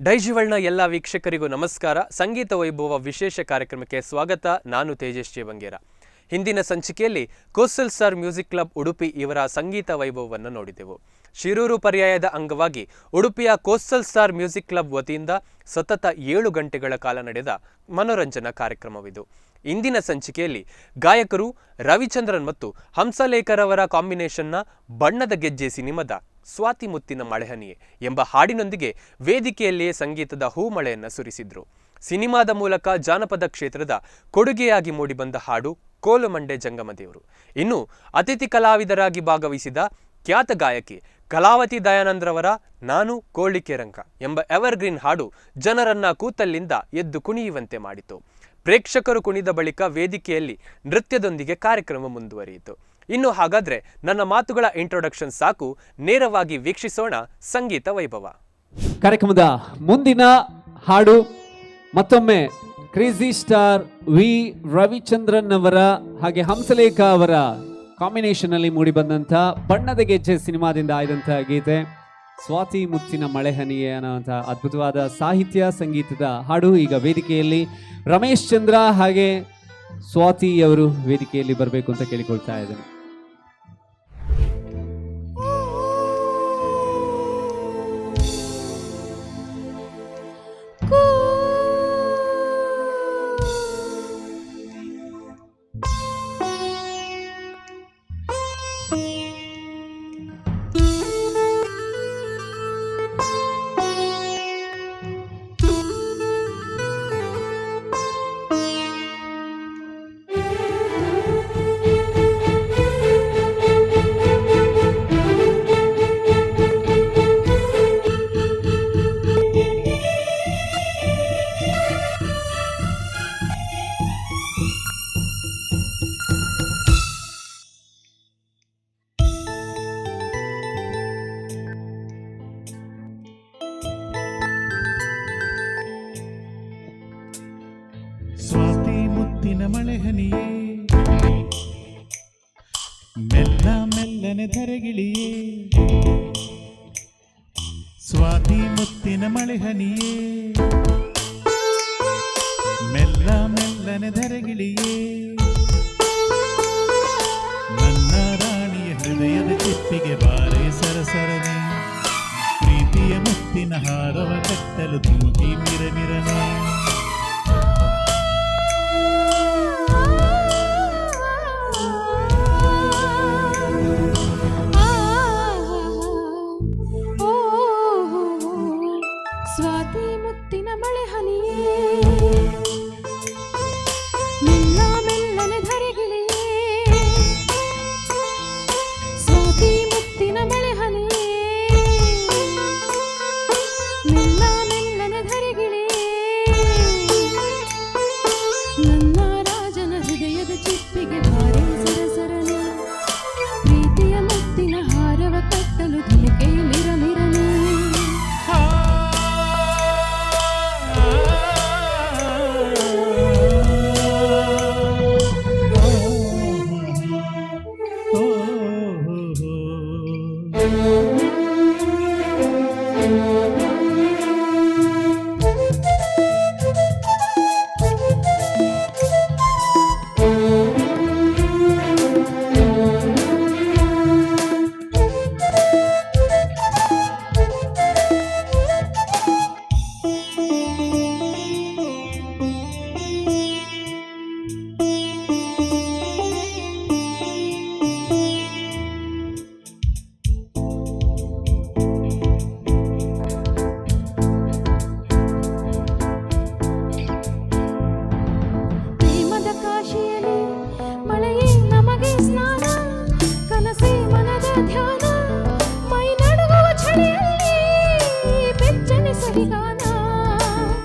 ಡೈಜಿವಲ್ನ ಎಲ್ಲ ವೀಕ್ಷಕರಿಗೂ ನಮಸ್ಕಾರ. ಸಂಗೀತ ವೈಭವ ವಿಶೇಷ ಕಾರ್ಯಕ್ರಮಕ್ಕೆ ಸ್ವಾಗತ. ನಾನು ತೇಜಸ್ ಜೆ ಬಂಗೇರ. ಹಿಂದಿನ ಸಂಚಿಕೆಯಲ್ಲಿ coastal star music club Udupi ಇವರ ಸಂಗೀತ ವೈಭವವನ್ನು ನೋಡಿದೆವು. ಶಿರೂರು ಪರ್ಯಾಯದ ಅಂಗವಾಗಿ ಉಡುಪಿಯ ಕೋಸ್ಟಲ್ ಸ್ಟಾರ್ ಮ್ಯೂಸಿಕ್ ಕ್ಲಬ್ ವತಿಯಿಂದ ಸತತ 7 ಗಂಟೆಗಳ ಕಾಲ ನಡೆದ ಮನೋರಂಜನಾ ಕಾರ್ಯಕ್ರಮವಿದು. ಇಂದಿನ ಸಂಚಿಕೆಯಲ್ಲಿ ಗಾಯಕರು ರವಿಚಂದ್ರನ್ ಮತ್ತು ಹಂಸಲೇಖರವರ ಕಾಂಬಿನೇಷನ್ನ ಬಣ್ಣದ ಗೆಜ್ಜೆ ಸಿನಿಮಾದ ಸ್ವಾತಿ ಮುತ್ತಿನ ಮಳೆಹನಿಯೇ ಎಂಬ ಹಾಡಿನೊಂದಿಗೆ ವೇದಿಕೆಯಲ್ಲಿಯೇ ಸಂಗೀತದ ಹೂಮಳೆಯನ್ನು ಸುರಿಸಿದ್ರು. ಸಿನಿಮಾದ ಮೂಲಕ ಜಾನಪದ ಕ್ಷೇತ್ರದ ಕೊಡುಗೆಯಾಗಿ ಮೂಡಿಬಂದ ಹಾಡು ಕೋಲುಮಂಡೆ ಜಂಗಮದೇವರು. ಇನ್ನು ಅತಿಥಿ ಕಲಾವಿದರಾಗಿ ಭಾಗವಹಿಸಿದ ಖ್ಯಾತ ಗಾಯಕಿ ಕಲಾವತಿ ದಯಾನಂದ್ರವರ ನಾನು ಕೋಳಿಕೆ ರಂಗ ಎಂಬ ಎವರ್ಗ್ರೀನ್ ಹಾಡು ಜನರನ್ನ ಕೂತಲ್ಲಿಂದ ಎದ್ದು ಕುಣಿಯುವಂತೆ ಮಾಡಿತು. ಪ್ರೇಕ್ಷಕರು ಕುಣಿದ ಬಳಿಕ ವೇದಿಕೆಯಲ್ಲಿ ನೃತ್ಯದೊಂದಿಗೆ ಕಾರ್ಯಕ್ರಮ ಮುಂದುವರಿಯಿತು. ಇನ್ನು ಹಾಗಾದ್ರೆ ನನ್ನ ಮಾತುಗಳ ಇಂಟ್ರೊಡಕ್ಷನ್ ಸಾಕು, ನೇರವಾಗಿ ವೀಕ್ಷಿಸೋಣ ಸಂಗೀತ ವೈಭವ. ಕಾರ್ಯಕ್ರಮದ ಮುಂದಿನ ಹಾಡು ಮತ್ತೊಮ್ಮೆ ಕ್ರೇಜಿ ಸ್ಟಾರ್ ವಿ ರವಿಚಂದ್ರನ್ ಅವರ ಹಾಗೆ ಹಂಸಲೇಖ ಅವರ ಕಾಂಬಿನೇಷನ್ ಅಲ್ಲಿ ಮೂಡಿ ಬಂದಂತ ಬಣ್ಣದ ಗೆಜ್ಜೆ ಸಿನಿಮಾದಿಂದ ಆಯ್ದಂತ ಗೀತೆ ಸ್ವಾತಿ ಮುತ್ತಿನ ಮಳೆಹನಿಯೇ ಅನ್ನುವಂಥ ಅದ್ಭುತವಾದ ಸಾಹಿತ್ಯ ಸಂಗೀತದ ಹಾಡು. ಈಗ ವೇದಿಕೆಯಲ್ಲಿ ರಮೇಶ್ ಚಂದ್ರ ಹಾಗೆ ಸ್ವಾತಿ ಅವರು ವೇದಿಕೆಯಲ್ಲಿ ಬರಬೇಕು ಅಂತ ಕೇಳಿಕೊಳ್ತಾ ಇದ್ದೇನೆ. ಸ್ವಾತಿ ಮುತ್ತಿನ ಮಳೆಹನಿಯೇ ಮೆಲ್ಲ ಮೆಲ್ಲನೆ ಧರೆಗಿಳಿಯೇ, ಸ್ವಾತಿ ಮುತ್ತಿನ ಮಳೆಹನಿಯೇ ಮೆಲ್ಲ ಮೆಲ್ಲನೆ ಧರೆಗಿಳಿಯೇ, ನನ್ನ ರಾಣಿಯ ಹೃದಯದ ಚಿಪ್ಪಿಗೆ ಬಾರೆ ಸರಸರನೆ, ಪ್ರೀತಿಯ ಮುತ್ತಿನ ಹಾರವ ಕಟ್ಟಲು ಧುಮುಕಿ ಮಿರಮಿರನೆ, ಸ್ವಾತಿ ಮುತ್ತಿನ ಮಳೆ ಹನಿಯೇ ಮೆಲ್ಲ ಮೆಲ್ಲನೆ ಧರೆಗಿಳಿಯೇ, ಸ್ವಾತಿ ಮುತ್ತಿನ ಮಳೆ ಹನಿಯೇ ಮೆಲ್ಲ ಮೆಲ್ಲನೆ ಧರೆಗಿಳಿಯೇ, ನನ್ನ ರಾಜನ ಹೃದಯದ ಚಿಪ್ಪಿಗೆ ಭಾರಿ ಸರಸರನೆ, ಪ್ರೀತಿಯ ಮುತ್ತಿನ ಹಾರವ ಕಟ್ಟಲು ಧುಮುಕೆ ಮಿರಮಿರನೆ.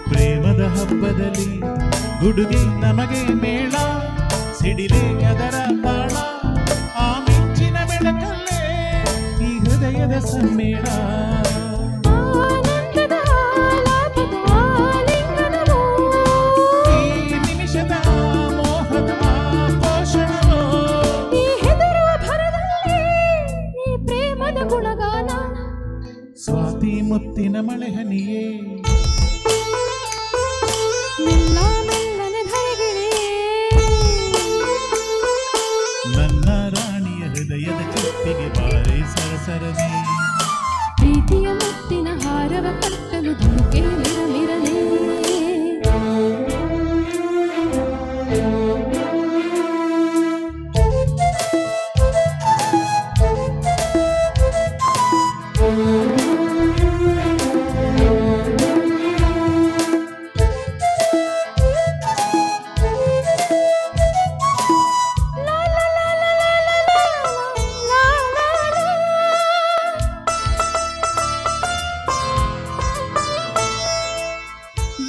ಪ್ರೇಮದ ಹಬ್ಬದಲ್ಲಿ ಗುಡುಗಿ ನಮಗೆ ಮೇಳ, ಸಿಡಿಲೆ ಅದರ ತಾಳ, ಆ ಮಿಂಚಿನ ಬೆಳಕಲ್ಲೇ ಈ ಹೃದಯದ ಸಮ್ಮೇಳ, ಈ ನಿಮಿಷದ ಮೋಹದ ಪೋಷಣವೋ, ಈ ಹೆದರುವ ಭರದಲ್ಲಿ ಈ ಪ್ರೇಮದ ಗುಣಗಾನ, ಸ್ವಾತಿ ಮುತ್ತಿನ ಮಳೆಹನಿಯೇ ಹೃದಯದ ಚಿಪ್ಪಿಗೆ ಬಾರೆ ಸರಸರನೆ. ಪ್ರೀತಿಯ ಮುತ್ತಿನ ಹಾರವ ಕಟ್ಟಲು ಧುಮುಕೆ ಮಿರಮಿರನೆ.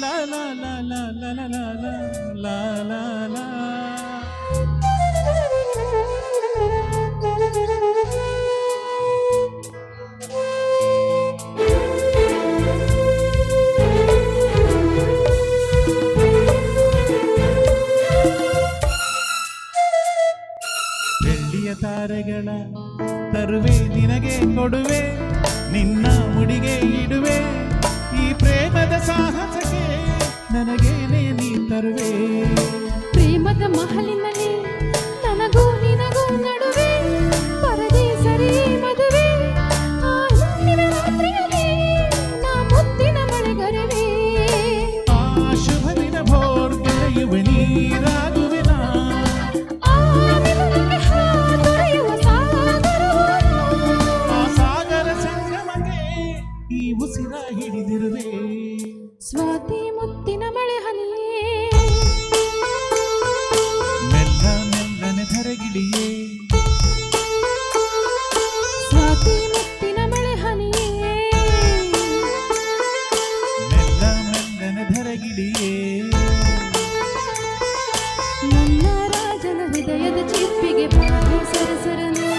La la la la la la la la la la la. ಬೆಳ್ಳಿಯ ತಾರೆಗಳ ತರುವೆ ನಿನಗೆ ಕೊಡುವೆ, ನಿನ್ನ ಮುಡಿಗೆ ಇಡುವೆ, ಈ ಪ್ರೇಮದ ಸಾಹಸಕ್ಕೆ ನನಗೇನೆ ನೀ ತರುವೆ. ಪ್ರೇಮದ ಮಹಲಿನಲ್ಲಿ ನನಗೂ ನಿನಗೂ ನಡುವೆ ಪರದೇಸರಿ ಮದುವೆ. ಆ ಹುಣ್ಣಿಮೆ ರಾತ್ರಿಯಲ್ಲಿ ನಾ ಮುತ್ತಿನ ಮಳೆಗರವೇ. ಆ ಶುಭ ದಿನ ಭೋರ್ ಬೆಳೆಯುವ ನೀರಾಗುವೆ ನಾ. ಆ ಮಿಲನಕ್ಕೆ ಹಾತೊರೆಯುವ ಸಾಗರವೂ ಆ ಸಾಗರ ಸಂಗಮಕ್ಕೆ ಈ ಉಸಿರ ಹಿಡಿದಿರುವೆ. ಸ್ವಾತಿ ಮುತ್ತಿನ ಮಳೆ ಹನಿಯೇ. ಮೆಲ್ಲ ಮೆಲ್ಲನೆ ಧರೆಗಿಳಿಯೇ, ಸ್ವಾತಿ ಮುತ್ತಿನ ಮಳೆ ಹನಿಯೇ. ಮೆಲ್ಲ ಮೆಲ್ಲನೆ ಧರೆಗಿಳಿಯೇ. ನನ್ನ ರಾಜನ ಹೃದಯದ ಚಿಪ್ಪಿಗೆ ಬಾರೆ ಸರಸರನೆ.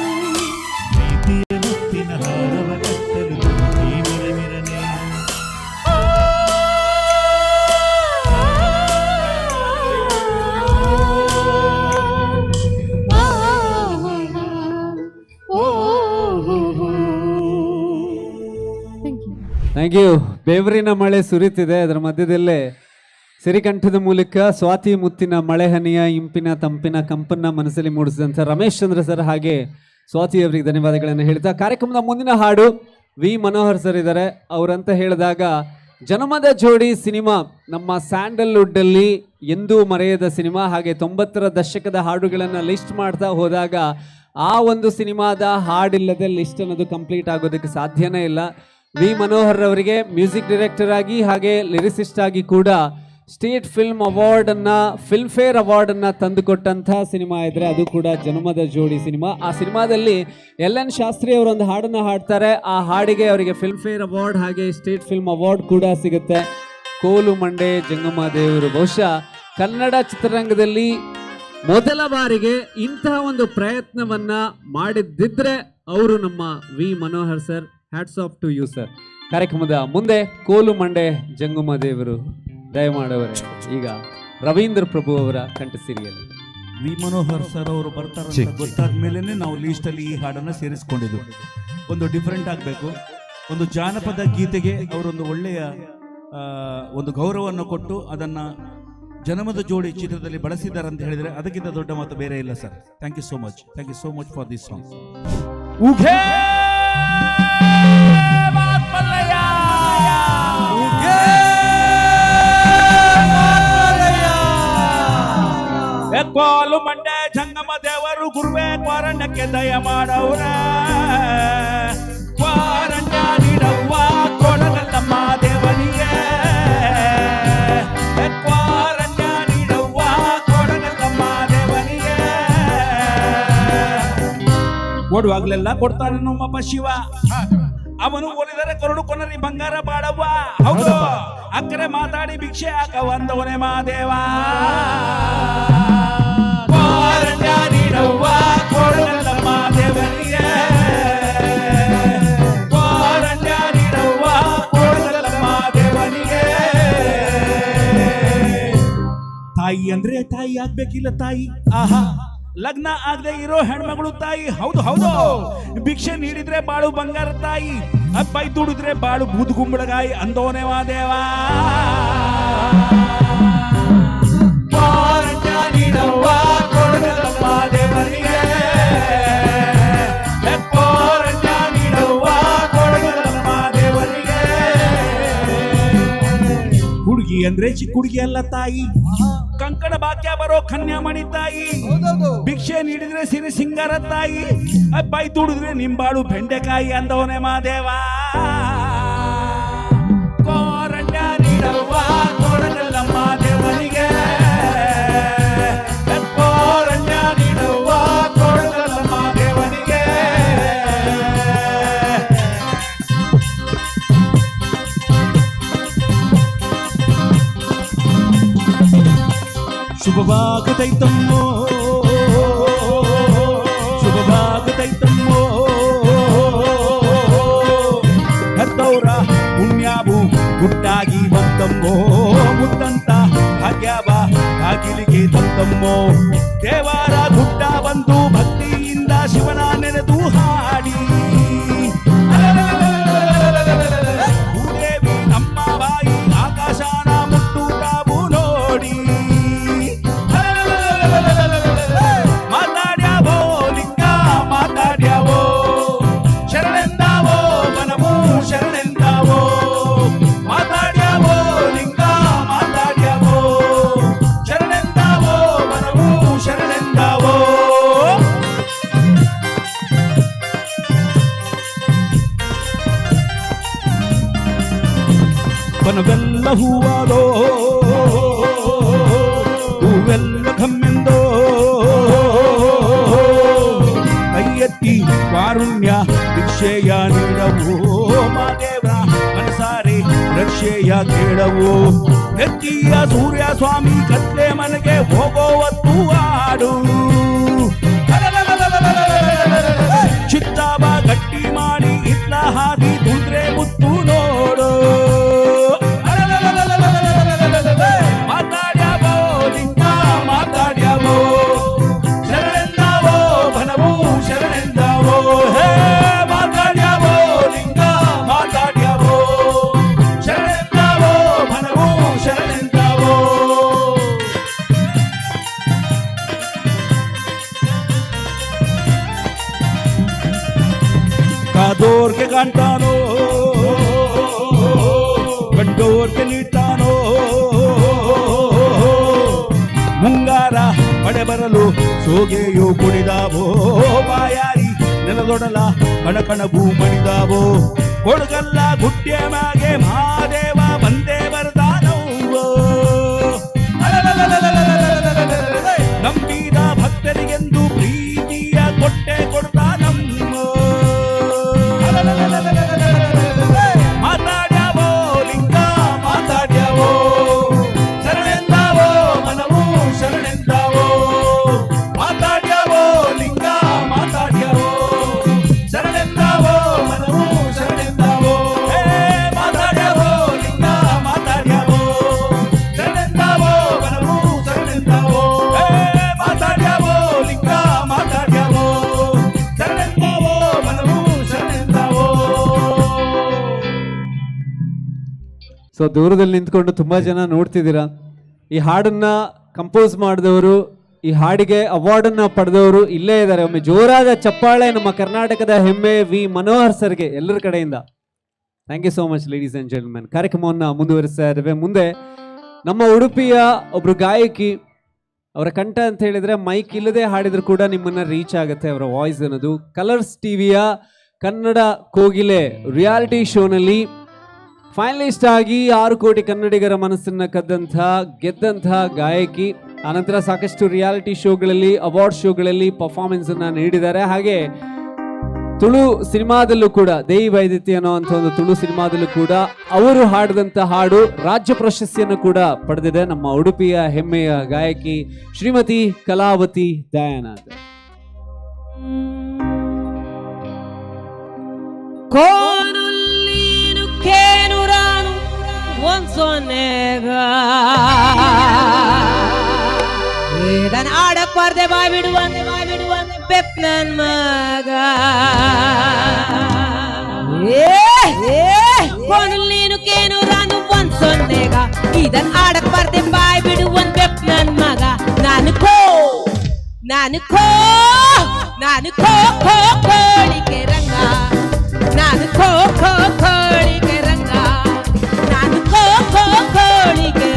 ಪ್ರೀತಿಯ ಮುತ್ತಿನ ಹಾರವ ಕಟ್ಟಲು ಧುಮುಕಿ ಮಿರಮಿರನೆ. Thank you. ಬೇವರಿನ ಮಳೆ ಸುರಿತಿದೆ, ಅದರ ಮಧ್ಯದಲ್ಲೇ ಸಿರಿಕಂಠದ ಮೂಲಕ ಸ್ವಾತಿ ಮುತ್ತಿನ ಮಳೆ ಹನಿಯ ಇಂಪಿನ ತಂಪಿನ ಕಂಪನ್ನ ಮನಸ್ಸಲ್ಲಿ ಮೂಡಿಸಿದಂಥ ರಮೇಶ್ ಚಂದ್ರ ಸರ್ ಹಾಗೆ ಸ್ವಾತಿ ಅವರಿಗೆ ಧನ್ಯವಾದಗಳನ್ನು ಹೇಳ್ತಾ, ಕಾರ್ಯಕ್ರಮದ ಮುಂದಿನ ಹಾಡು ವಿ ಮನೋಹರ್ ಸರ್ ಇದ್ದಾರೆ. ಅವರಂತ ಹೇಳಿದಾಗ ಜನ್ಮದ ಜೋಡಿ ಸಿನಿಮಾ ನಮ್ಮ ಸ್ಯಾಂಡಲ್ವುಡ್ಡಲ್ಲಿ ಎಂದೂ ಮರೆಯದ ಸಿನಿಮಾ. ಹಾಗೆ 90ರ ದಶಕದ ಹಾಡುಗಳನ್ನು ಲಿಸ್ಟ್ ಮಾಡ್ತಾ ಹೋದಾಗ ಆ ಒಂದು ಸಿನಿಮಾದ ಹಾಡಿಲ್ಲದೆ ಲಿಸ್ಟ್ ಅನ್ನೋದು ಕಂಪ್ಲೀಟ್ ಆಗೋದಕ್ಕೆ ಸಾಧ್ಯನೇ ಇಲ್ಲ. ವಿ ಮನೋಹರ್ ಅವರಿಗೆ ಮ್ಯೂಸಿಕ್ ಡೈರೆಕ್ಟರ್ ಆಗಿ ಹಾಗೆ ಲಿರಿಸಿಸ್ಟ್ ಆಗಿ ಕೂಡ ಸ್ಟೇಟ್ ಫಿಲ್ಮ್ ಅವಾರ್ಡನ್ನು, ಫಿಲ್ಮ್ ಫೇರ್ ಅವಾರ್ಡನ್ನು ತಂದುಕೊಟ್ಟಂಥ ಸಿನಿಮಾ ಇದ್ದರೆ ಅದು ಕೂಡ ಜನ್ಮದ ಜೋಡಿ ಸಿನಿಮಾ. ಆ ಸಿನಿಮಾದಲ್ಲಿ LN ಶಾಸ್ತ್ರಿ ಅವರೊಂದು ಹಾಡನ್ನು ಹಾಡ್ತಾರೆ. ಆ ಹಾಡಿಗೆ ಅವರಿಗೆ ಫಿಲ್ಮ್ ಫೇರ್ ಅವಾರ್ಡ್ ಹಾಗೆ ಸ್ಟೇಟ್ ಫಿಲ್ಮ್ ಅವಾರ್ಡ್ ಕೂಡ ಸಿಗುತ್ತೆ. ಕೋಲು ಮಂಡೆ ಜಂಗಮ ದೇವರು ಬಹುಶಃ ಕನ್ನಡ ಚಿತ್ರರಂಗದಲ್ಲಿ ಮೊದಲ ಬಾರಿಗೆ ಇಂತಹ ಒಂದು ಪ್ರಯತ್ನವನ್ನ ಮಾಡಿದ್ದಿದ್ರೆ ಅವರು ನಮ್ಮ V Manohar sir. Hats off to you sir. ಕಾರ್ಯಕ್ರಮದ ಮುಂದೆ ಕೋಲು ಮಂಡೆ ಜಂಗಮ ದೇವರು ದಯಮಾಡವರೇ ಈಗ ರವೀಂದ್ರ ಪ್ರಭು ಅವರ ಕಂಠಸಿರಿಯಲ್ಲಿ. ವಿ ಮನೋಹರ್ ಸರ್ ಅವರು ಬರ್ತಾರೆ ಗೊತ್ತಾದ ಮೇಲೆ ನಾವು ಲೀಸ್ಟಲ್ಲಿ ಈ ಹಾಡನ್ನು ಸೇರಿಸ್ಕೊಂಡಿದ್ದು. ಒಂದು ಡಿಫ್ರೆಂಟ್ ಆಗಬೇಕು, ಒಂದು ಜಾನಪದ ಗೀತೆಗೆ ಅವರೊಂದು ಒಳ್ಳೆಯ ಒಂದು ಗೌರವವನ್ನು ಕೊಟ್ಟು ಅದನ್ನು ಜನ್ಮದ ಜೋಡಿ ಚಿತ್ರದಲ್ಲಿ ಬಳಸಿದ್ದಾರೆ ಅಂತ ಹೇಳಿದರೆ ಅದಕ್ಕಿಂತ ದೊಡ್ಡ ಮಾತು ಬೇರೆ ಇಲ್ಲ sir. Thank you so much. Thank you so much for this song. ಉಘೇ ಕೋಲು ಮಂಡೆ ಜಂಗಮ ದೇವರು ಗುರುವೇ ಕ್ವಾರಣ್ಯಕ್ಕೆ ದಯ ಮಾಡವ್ರ. ಕ್ವಾರಣ್ಯ ನೀಡವ್ವ ಕೊಡಗಲ್ಲಮ್ಮ ದೇವನಿಗೆ. ಕ್ವಾರಣ್ಯ ನೀಡವ್ವ ಕೊಡಗಲ್ಲಮ್ಮ ದೇವನಿಗೆ. ಕೊಡುವಾಗ್ಲೆಲ್ಲ ಕೊಡ್ತಾನೆ ನಮ್ಮಪ್ಪ ಶಿವ. ಅವನು ಒಲಿದರೆ ಕರುಡು ಕೊನರಿ ಬಂಗಾರ ಬಾಡವ್ವ. ಹೌದು, ಅಕ್ಕರೆ ಮಾತಾಡಿ ಭಿಕ್ಷೆ ಹಾಕ ಒಂದವನೇ ಮಾದೇವ. ಕ್ವಾರಣ್ಯ ನೀಡವ್ವ ಕೊಡಗಲ್ಲಮ್ಮ ದೇವನಿಗೆ. ಕ್ವಾರಣ್ಯ ನೀಡವ್ವ ಕೊಡಗಲ್ಲಮ್ಮ ದೇವನಿಗೆ. ತಾಯಿ ಅಂದ್ರೆ ತಾಯಿ ಆಗ್ಬೇಕಿಲ್ಲ ತಾಯಿ. ಆಹಾ, ಲಗ್ನ ಆಗದೆ ಇರೋ ಹೆಣ್ಮಗಳು ತಾಯಿ. ಹೌದು ಹೌದು, ಭಿಕ್ಷೆ ನೀಡಿದ್ರೆ ಬಾಳು ಬಂಗಾರ ತಾಯಿ, ಅಬ್ಬೈ ದುಡಿದ್ರೆ ಬಾಳು ಬೂದು ಗುಂಬಳಗಾಯಿ ಅಂದೋನೆ ವಾದೇವ. ಕ್ವಾರಣ್ಯ ನೀಡವ್ವ ಕೊಡಗಲ್ಲಮ್ಮ ದೇವನಿಗೆ. ಹುಡುಗಿ ಅಂದ್ರೆ ಚಿಕ್ಕ ಹುಡುಗಿ ಅಲ್ಲ ತಾಯಿ, ಕಂಕಣ ಭಾಗ್ಯ ಬರೋ ಕನ್ಯಾಮಣಿ ತಾಯಿ. ಭಿಕ್ಷೆ ನೀಡಿದ್ರೆ ಸಿರಿ ಸಿಂಗಾರ ತಾಯಿ, ಬೈ ದುಡಿದ್ರೆ ನಿಂಬಾಳು ಬೆಂಡೆಕಾಯಿ ಅಂದವನೇ ಮಾದೇವ. ಕೋರಣ್ಯ ನೀಡವ್ವ ಕೊಡಗಲ್ಲಮ್ಮ ದೇವನಿಗೆ, ಕೋರಣ್ಯ ನೀಡವ್ವ ಕೊಡಗಲ್ಲಮ್ಮ ದೇವನಿಗೆ. ಶುಭವಾಗತೈತಮ್ಮೋ, ಶುಭವಾಗತೈತಮ್ಮೋ, ಹತ್ತೌರ ಪುಣ್ಯಾವು ಗುಟ್ಟಾಗಿ ಬಂತಮ್ಮೋ, ಮುತ್ತಂತ ಭಾಗ್ಯವ ಬಾಗಿಲಿಗೆ ತಂತಮ್ಮೋ. ದೇವರ ಗುಡ್ಡ ಬಂದು ಭಕ್ತಿಯಿಂದ ಶಿವನ ನೆನೆದು ಹಾಡಿ, ಭೂದೇವಿ ನಮ್ಮ ಬಾಯಿ ಆಕಾಶನ ಮುಟ್ಟುತ್ತಾವು ನೋಡಿ. ಮಾತಾಡ್ಯಾವೋ ಲಿಂಗ ಮಾತಾಡ್ಯಾವೋ, ಶರಣೆಂದಾವೋ ಮನವು ಶರಣೆಂದಾವೋ. ಮಾತಾಡ್ಯಾವೋ ಲಿಂಗ ಮಾತಾಡ್ಯಾವೋ, ಶರಣೆಂದಾವೋ ಮನವು ಶರಣೆಂದಾವೋ. ಬನವೆಲ್ಲ ಹೂವಾದೋ, ಹೂವೆಲ್ಲ ಕಮ್ಮೆಂದೋ, ಕೈಯೆತ್ತಿ ಕಾರುಣ್ಯ ಭಿಕ್ಷೆಯ ನೀಡವು. ಮಾದೇವ ಮನಸಾರೆ ರಕ್ಷೆಯ ಕೇಳವು. ನೆತ್ತಿಯ ಸೂರ್ಯ ಸ್ವಾಮಿ ಕತ್ಲೆ ಮನೆಗೆ ಹೋಗೋವತ್ತು ಆಡು. ಚಿತ್ತಾವ ಗಟ್ಟಿ ಮಾಡಿ ಇಟ್ಲ ಹಾದಿ ತುಂಡ್ರೆ ಮುತ್ತು ನೋಡು. ಮಾತಾಡ್ಯಾವೋ ಲಿಂಗ ಮಾತಾಡ್ಯಾವೋ, ಶರಣೆಂದಾವೋ ಬನವು ಶರಣೆಂದಾವೋ. ಹೇ ಮಾತಾಡ್ಯಾವೋ ಲಿಂಗ ಮಾತಾಡ್ಯಾವೋ, ಶರಣೆಂದಾವೋ ಬನವು ಶರಣೆಂದಾವೋ. ಕಾದೋರ್ಗೆ ಕಾಣ್ತಾನೋ, ಕಂಡೋರ್ಗೆ ನೀಡ್ತಾನೋ. ಮುಂಗಾರ ಮಳೆ ಬರಲು ಸೋಗೆಯು ಕುಣಿದಾವೋ, ಬಾಯಾರಿ ನೆಲದೊಡಲ ಕಣಕಣಗೂ ಮಣಿದಾವೋ. ಕೊಡಗಲ್ಲ ಗುಡ್ಡೆ ಮ್ಯಾಗೆ ಮಹಾದೇವ ಬಂದೇ ಬರ್ತಾನವ್ವೋ. ನಂಬಿದ ಭಕ್ತರಿಗೆಂದು ಪ್ರೀತಿಯ ಕೊಟ್ಟೆ ಕೊಡ್ತಾನಮ್ಮೋ. ಮಾತಾಡ್ಯಾವೋ ಲಿಂಗ ಮಾತಾಡ್ಯಾವೋ, ಶರಣೆಂದಾವೋ ಮನವು ಶರಣೆಂದಾವೋ. ಮಾತಾಡ್ಯಾವೋ ಲಿಂಗ ಮಾತಾಡ್ಯಾವೋ, ಶರಣೆಂದಾವೋ ಮನವು ಶರಣೆಂದಾವೋ. ಹೇ ಮಾತಾಡ್ಯಾವೋ ಲಿಂಗ ಮಾತಾಡ್ಯಾವೋ, ಶರಣೆಂದಾವೋ ಮನವು ಶರಣೆಂದಾವೋ. ಹೇ ಮಾತಾಡ್ಯಾವೋ ಲಿಂಗ ಮಾತಾಡ್ಯಾವೋ, ಶರಣೆಂದಾವೋ ಮನವು ಶರಣೆಂದಾವೋ. ಸೊ ದೂರದಲ್ಲಿ ನಿಂತ್ಕೊಂಡು ತುಂಬಾ ಜನ ನೋಡ್ತಿದ್ದೀರಾ. ಈ ಹಾಡನ್ನ ಕಂಪೋಸ್ ಮಾಡಿದವರು, ಈ ಹಾಡಿಗೆ ಅವಾರ್ಡನ್ನು ಪಡೆದವರು ಇಲ್ಲೇ ಇದ್ದಾರೆ. ಒಮ್ಮೆ ಜೋರಾದ ಚಪ್ಪಾಳೆ ನಮ್ಮ ಕರ್ನಾಟಕದ ಹೆಮ್ಮೆ ವಿ ಮನೋಹರ್ ಸರ್ಗೆ ಎಲ್ಲರ ಕಡೆಯಿಂದ. Thank you so much ladies and gentlemen. ಕಾರ್ಯಕ್ರಮವನ್ನು ಮುಂದುವರಿಸ್ತಾ ಇದ್ದೇವೆ. ಮುಂದೆ ನಮ್ಮ ಉಡುಪಿಯ ಒಬ್ರು ಗಾಯಕಿ, ಅವರ ಕಂಠ ಅಂತ ಹೇಳಿದ್ರೆ ಮೈಕ್ ಇಲ್ಲದೆ ಹಾಡಿದ್ರು ಕೂಡ ನಿಮ್ಮನ್ನ ರೀಚ್ ಆಗುತ್ತೆ ಅವರ ವಾಯ್ಸ್ ಅನ್ನೋದು. ಕಲರ್ಸ್ ಟಿವಿಯ ಕನ್ನಡ ಕೋಗಿಲೆ ರಿಯಾಲಿಟಿ ಶೋನಲ್ಲಿ ಫೈನಲಿಸ್ಟ್ ಆಗಿ 6 ಕೋಟಿ ಕನ್ನಡಿಗರ ಮನಸ್ಸನ್ನ ಗೆದ್ದಂಥ ಗಾಯಕಿ. ಆನಂತರ ಸಾಕಷ್ಟು ರಿಯಾಲಿಟಿ ಶೋಗಳಲ್ಲಿ, ಅವಾರ್ಡ್ ಶೋಗಳಲ್ಲಿ ಪರ್ಫಾರ್ಮೆನ್ಸ್ ಅನ್ನ ನೀಡಿದ್ದಾರೆ. ಹಾಗೆ ತುಳು ಸಿನಿಮಾದಲ್ಲೂ ಕೂಡ, ದೇವಿ ವೈದ್ಯತಿ ಅನ್ನೋ ಅಂತ ಒಂದು ತುಳು ಸಿನಿಮಾದಲ್ಲೂ ಕೂಡ ಅವರು ಹಾಡಿದಂಥ ಹಾಡು ರಾಜ್ಯ ಪ್ರಶಸ್ತಿಯನ್ನು ಕೂಡ ಪಡೆದಿದೆ. ನಮ್ಮ ಉಡುಪಿಯ ಹೆಮ್ಮೆಯ ಗಾಯಕಿ Shrimati Kalavati Dayanand. Conulino che nurano buon sonnega Edan ada parde vai viduan beplan maga Conulino che nurano buon sonnega Edan ada parde vai viduan beplan maga Nanu ko koli ranga ನಾನು ಕೋಳಿಗೆ ರಂಗ ನಾನು ಕೋಳಿಗೆ